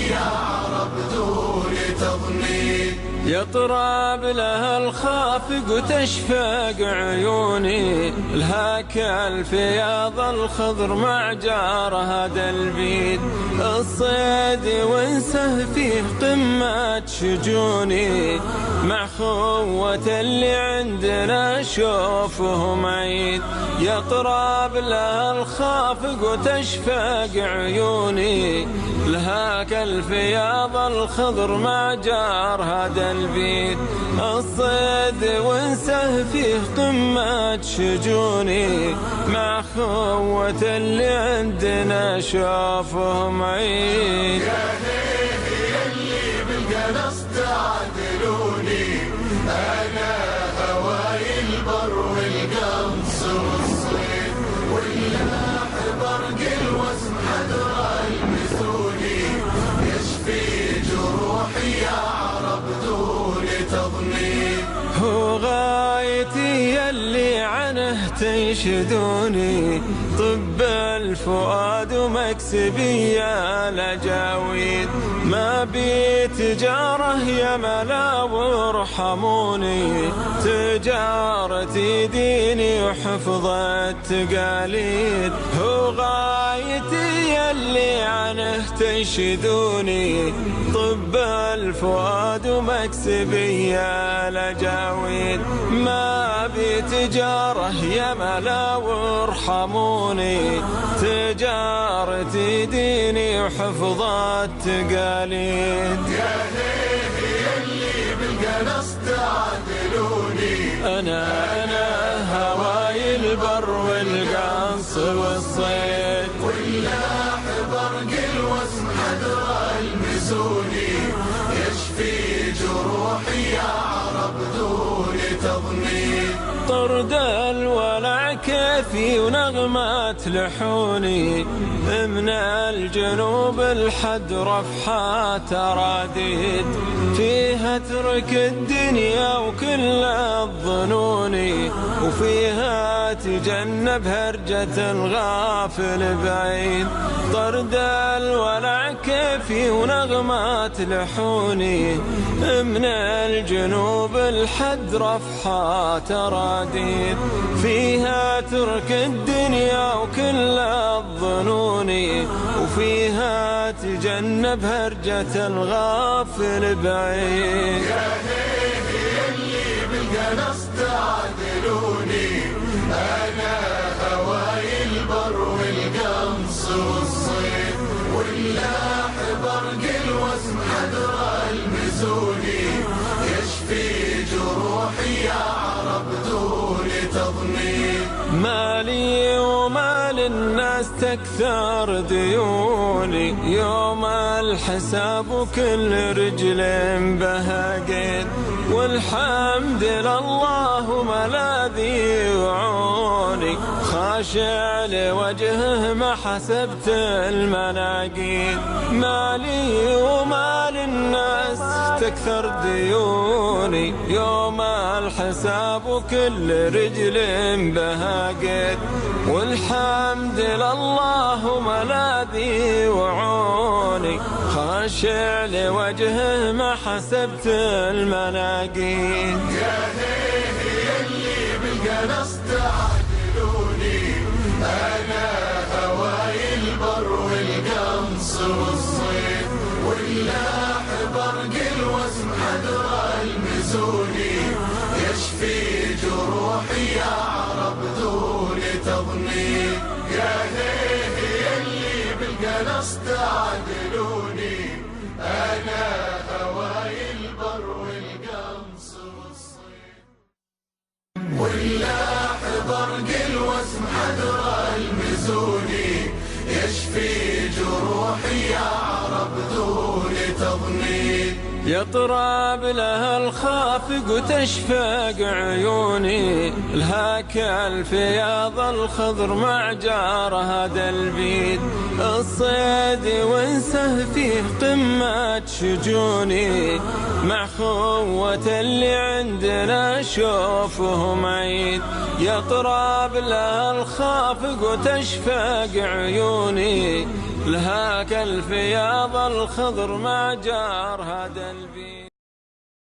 يا عرب دون تضنين. يطرب لها الخافق وتشفق عيوني، لها كالفياض الخضر مع جارها دلبيد. الصيد وانسه فيه قمة شجوني، مع خوة اللي عندنا شوفهم عيد. يطرب لها الخافق وتشفق عيوني، لها كالفياض الخضر مع جارها دلبيد. الصيد وانسه فيه قمة شجوني، مع خوة اللي عندنا شوفهم عيد. يا ليه اللي بالقنص تعدلوني، أنا هواي البر والقنص والصيد، واللاح برق الوسم حدر المسوني. يشفي جروحي يا عرب دون تضنين. هو غايتي يلي عنه تنشدوني، طب الفؤاد ومكسبي يا لجاويد. ما بي تجاره يا ملا وارحموني، تجارتي ديني وحفظ التقاليد. هو غايتي يلي عنه تنشدوني، طب الفؤاد ومكسبي يا لجاويد. ما بي تجاره يا ملا وارحموني، تجارتي ديني وحفظ التقاليد. يا ليه اللي بالقنص تعدلوني، أنا هواي البر والقنص والصيد، واللاح برق الوسم حدر المسوني. يشفي جروحي يا عرب دون تضنين. طرد الولع كيفي ونغمات لحوني، من الجنوب الحد رفحات أراديد. فيها ترك الدنيا وكل الظنون، وفيها تجنب هرجة الغافل بعيد. طرد الولع كيفي ونغمات لحوني، من الجنوب الحد رفحات أراديد. فيها ترك الدنيا وكل الظنون، وفيها تجنب هرجة الغافل بعيد. يا ليه اللي بالقنص تعدلوني، أنا هواي البر والقنص والصيد، واللاح برق الوسم حدر المسوني. يشفي جروحي يا عرب دون تضنين. مالي ومال الناس تكثر ديوني، يوم الحساب وكل رجل بها قيد. والحمد لله ملاذي وعوني، خاشع لوجهه ما حسبت المناقيد. مالي ومال الناس تكثر ديوني، يوم الحساب وكل رجل بها قيد. والحمد لله ملاذي وعوني، خاشع لوجهه ما حسبت المناقيد. يا ليه اللي بالقنص تعدلوني، أنا هواي البر والقنص والصيد، واللاح برق الوسم حدر المسوني. يشفي جروحي يا عرب دون تضنين. يا ليه اللي بالقنص تعدلوني، أنا هواي البر والقنص والصيد، واللاح برق الوسم حدر المسوني. يشفي جروحي يا عرب دون تضنين. يطرب لها الخافق وتشفق عيوني، لها كالفياض الخضر مع جارها دلبيد. الصيد وانسه فيه قمة شجوني، مع خوة اللي عندنا شوفهم عيد. يطرب لها الخافق وتشفق عيوني، لها كالفياض الخضر مع جارها دلبيد.